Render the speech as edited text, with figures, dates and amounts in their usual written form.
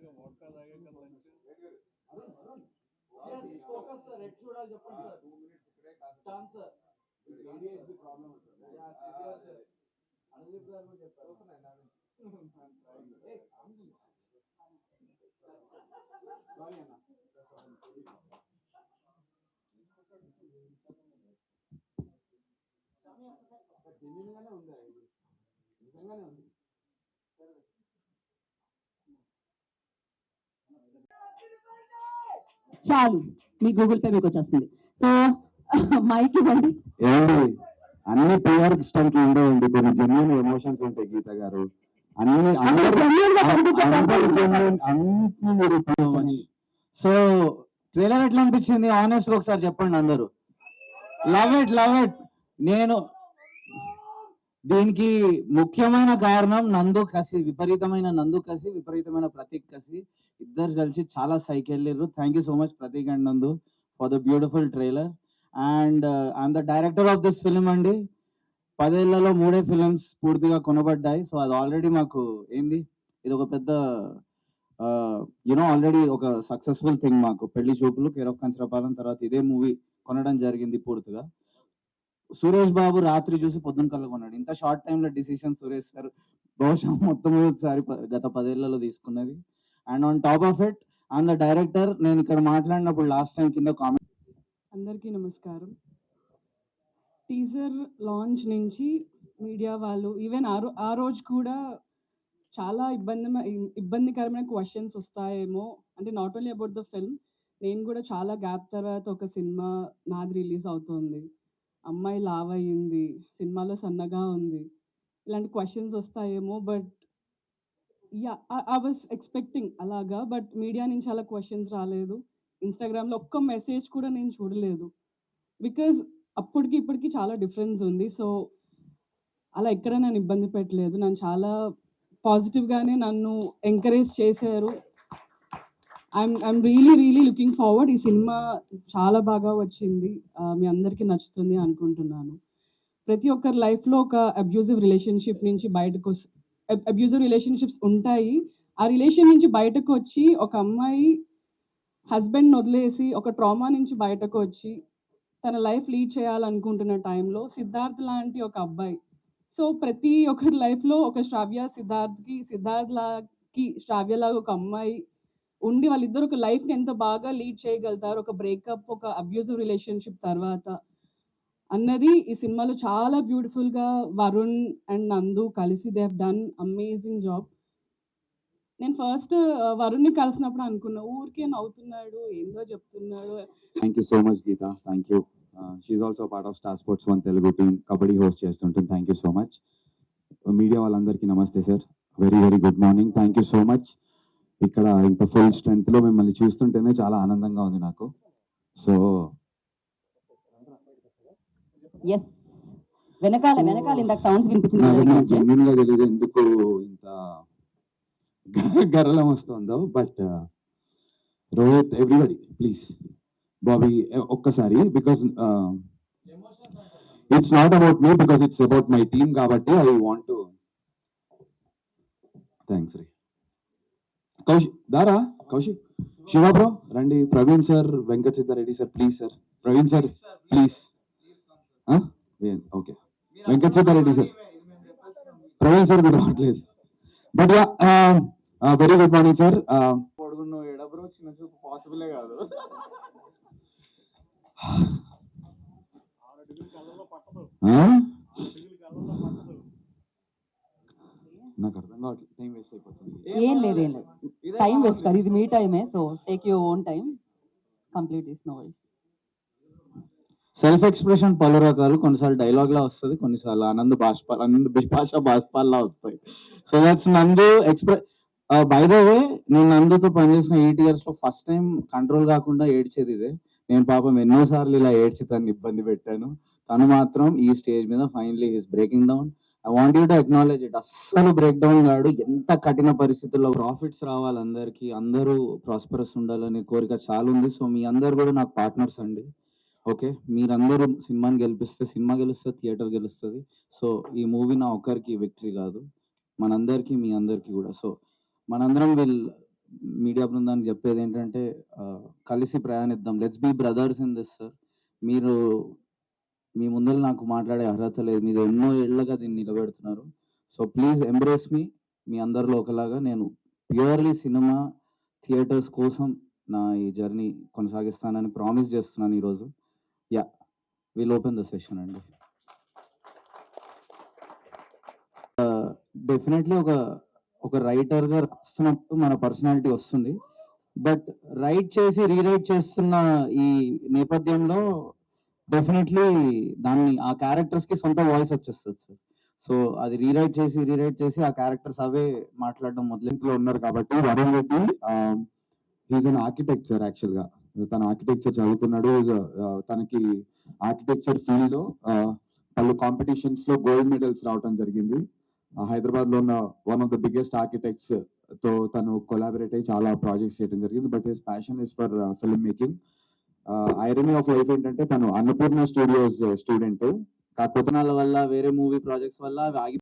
Focus sir, head చూడాలి చెప్పండి sir. 2 minutes ఇక్కడే కాదు. Done sir. ADHD problem ఉంటుంది. Yes, severe sir. అనుదీప్ గారు కూడా చెప్పారు. సారీ అన్న. జెన్యూన్గానే ఉంది, నిజంగానే ఉంది. చాలు, మీ గూగుల్ పే మీకు వచ్చేస్తుంది. సో మైక్ ఇవ్వండి. ఏమండి, అన్ని పిఆర్ స్టంట్లు ఉండవండి, కొన్ని జెన్యున్ ఎమోషన్స్ ఉంటాయి. గీత గారు అన్నిటిని మీరు. సో ట్రైలర్ ఎట్లా అనిపించింది ఆనెస్ట్ గా ఒకసారి చెప్పండి అందరూ. Love it. నేను దీనికి ముఖ్యమైన కారణం నందు కసి, విపరీతమైన ప్రతీక్ కసి. ఇద్దరు కలిసి చాలా సైకి వెళ్ళారు. Thank you so much Prateek and Nandu for the beautiful trailer. And I'm the director of this film అండి. 10 ఏళ్లలో 3 ఫిలిమ్స్ పూర్తిగా కొనబడ్డాయి. సో అది ఆల్రెడీ మాకు ఏంది, ఇది ఒక పెద్ద ఆల్రెడీ ఒక సక్సెస్ఫుల్ థింగ్ మాకు. పెళ్లి చూపులు, కేర్ ఆఫ్ కంచరపాలెం, తర్వాత ఇదే మూవీ కొనడం జరిగింది పూర్తిగా. సురేష్ బాబు రాత్రి చూసి పొద్దున కల్లా కొన్నాడు. ఇంత షార్ట్ టైంలో డిసిషన్ సురేష్ సార్ బహుశా మొట్టమొదటిసారి గత 10 ఏళ్లలో తీసుకున్నది. And on top of it I'm the director. నేను ఇక్కడ మాట్లాడినప్పుడు లాస్ట్ టైం కింద కామెంట్. అందరికీ నమస్కారం. టీజర్ లాంచ్ నుంచి మీడియా వాళ్ళు ఈవెన్ ఆ రోజు కూడా చాలా ఇబ్బందికరమైన క్వశ్చన్స్ వస్తాయేమో, అంటే not only about the film. నేను కూడా చాలా గ్యాప్ తర్వాత ఒక సినిమా నాది రిలీజ్ అవుతుంది, అమ్మాయి లావ్ అయ్యింది, సినిమాలో సన్నగా ఉంది, ఇలాంటి క్వశ్చన్స్ వస్తాయేమో. బట్ ఐ వాజ్ ఎక్స్పెక్టింగ్ అలాగా. బట్ మీడియా నుంచి అలా క్వశ్చన్స్ రాలేదు. ఇన్స్టాగ్రామ్లో ఒక్క మెసేజ్ కూడా నేను చూడలేదు. బికాజ్ అప్పటికి ఇప్పటికి చాలా డిఫరెన్స్ ఉంది. సో అలా ఎక్కడ నన్ను ఇబ్బంది పెట్టలేదు. నన్ను చాలా పాజిటివ్గానే నన్ను ఎంకరేజ్ చేశారు. I'm really looking forward. ఈ సినిమా చాలా బాగా వచ్చింది, మీ అందరికీ నచ్చుతుంది అనుకుంటున్నాను. ప్రతి ఒక్కరి లైఫ్లో ఒక అబ్యూజివ్ రిలేషన్షిప్ నుంచి అబ్యూజివ్ రిలేషన్షిప్స్ ఉంటాయి. ఆ రిలేషన్ నుంచి బయటకు వచ్చి ఒక అమ్మాయి హస్బెండ్ని వదిలేసి ఒక ట్రామా నుంచి బయటకు వచ్చి తన లైఫ్ లీడ్ చేయాలనుకుంటున్న టైంలో సిద్ధార్థ్ లాంటి ఒక అబ్బాయి. సో ప్రతి ఒక్కరి లైఫ్లో ఒక సిద్ధార్థ్కి శ్రావ్యలాగా ఒక అమ్మాయి ఉండి వాళ్ళిద్దరు ఒక లైఫ్ని ఎంత బాగా లీడ్ చేయగలుగుతారు ఒక బ్రేకప్, ఒక అబ్యూజివ్ రిలేషన్షిప్ తర్వాత అన్నది ఈ సినిమాలో చాలా బ్యూటిఫుల్గా వరుణ్ అండ్ నందు కలిసి they have done amazing job. నేను ఫస్ట్ వరుణ్ని కలిసినప్పుడు అనుకున్నా, ఊరికే నవ్వుతున్నాడు, ఏందో చెప్తున్నాడు. Thank you so much Geetha, thank you. She also part of Star Sports 1 Telugu team, kabaddi host చేస్తుంటుంది. Thank you so much. Media వాళ్ళందరికీ నమస్తే sir, very good morning. Thank you so much. ఇక్కడ ఇంత ఫుల్ స్ట్రెంగ్త్లో మిమ్మల్ని చూస్తుంటేనే చాలా ఆనందంగా ఉంది నాకు. సో ఎస్, వెనకాల ఇందాక సౌండ్స్ వినిపించింది. జెన్యూన్ గా తెలియదు ఎందుకు ఇంత గర్వం వస్తుందో. But Rohit, everybody please, Bobby ఒక్కసారి, because it's not about me, because it's about my team కాబట్టి ఐ వాంట్ టు. థ్యాంక్స్ రే. కౌశిక్, శివ బ్రో రండి, Praveen sir, Venkat Siddhareddy sir please sir, Praveen sir please. Okay, Venkat Siddhareddy sir, Praveen sir కూడా రావట్లేదు. But very good morning sir. చిన్న చూపు పాసిబులే కాదు. నాకు అర్థం కావట్లేదు, టైం వేస్ట్ అయిపోతుంది. ఏం లేదు, టైం వేస్ట్ కాదు, ఇది మీ టైమే. So take your own time, complete this noise. Self expression పలు రకాలు, కొన్నిసార్లు డైలాగ్ లా వస్తుంది, కొన్నిసార్లు ఆనంద్ బాష్పాల్లా వస్తాయి. సో దట్స్ నందు ఎక్స్ప్రెస్. బై ద వే, నేను నందుతో పనిచేసిన 8 years లో ఫస్ట్ టైం కంట్రోల్ కాకుండా ఏడ్చేది ఇదే. నేను పాపం ఎన్నోసార్లు ఇలా ఏడ్చి తను ఇబ్బంది పెట్టాను. తను మాత్రం ఈ స్టేజ్ మీద finally is breaking down. I want you to acknowledge it. అస్సలు బ్రేక్ డౌన్ కాడు. ఎంత కఠిన పరిస్థితుల్లో ప్రాఫిట్స్ రావాలి, అందరికీ అందరూ ప్రాస్పరస్ ఉండాలనే కోరిక చాలా ఉంది. సో మీ అందరు కూడా నాకు పార్ట్నర్స్ అండి. ఓకే, మీరందరూ సినిమాని గెలిపిస్తే సినిమా గెలుస్తుంది, థియేటర్ గెలుస్తుంది. సో ఈ మూవీ నా ఒక్కరికి విక్టరీ కాదు, మనందరికీ, మీ అందరికీ కూడా. సో మనందరం విల్ మీడియా బృందానికి చెప్పేది ఏంటంటే కలిసి ప్రయాణిద్దాం. Let's be brothers in this sir. మీరు మీ ముందర నాకు మాట్లాడే అర్హత లేదు. మీరు ఎన్నో ఏళ్ళగా దీన్ని నిలబెడుతున్నారు. సో ప్లీజ్ ఎంబ్రేస్ మీ. మీ అందరిలో ఒకలాగా నేను ప్యూర్లీ సినిమా థియేటర్స్ కోసం నా ఈ జర్నీ కొనసాగిస్తానని ప్రామిస్ చేస్తున్నాను ఈరోజు. Yeah, will open the session అండి. డెఫినెట్లీ ఒక రైటర్గా రాస్తున్నప్పుడు మన పర్సనాలిటీ వస్తుంది. బట్ రైట్ చేసి రీరైట్ చేస్తున్న ఈ నేపథ్యంలో డెఫినెట్లీ ఆ క్యారెక్టర్స్ కి సొంత వాయిస్ వచ్చేస్తుంది సార్. సో అది రీరైట్ చేసి ఆ క్యారెక్టర్స్ అవే మాట్లాడడం ఇంట్లో ఉన్నారు కాబట్టి Varun Reddy he's an architecture actual గా. తన ఆర్కిటెక్చర్ చదువుకున్నాడు. తనకి ఆర్కిటెక్చర్ ఫీల్డ్ లో పలు కాంపిటీషన్స్ లో గోల్డ్ మెడల్స్ రావడం జరిగింది. హైదరాబాద్ లో ఉన్న one of the biggest architects తో తను కొలాబరేట్ అయ్యి చాలా ప్రాజెక్ట్స్ చేయడం జరిగింది. But his passion is for film making. Irony of life ఏంటంటే తను అన్నపూర్ణ స్టూడియోస్ స్టూడెంట్. కాకపోతే వల్ల వేరే మూవీ ప్రాజెక్ట్స్ వల్ల అవి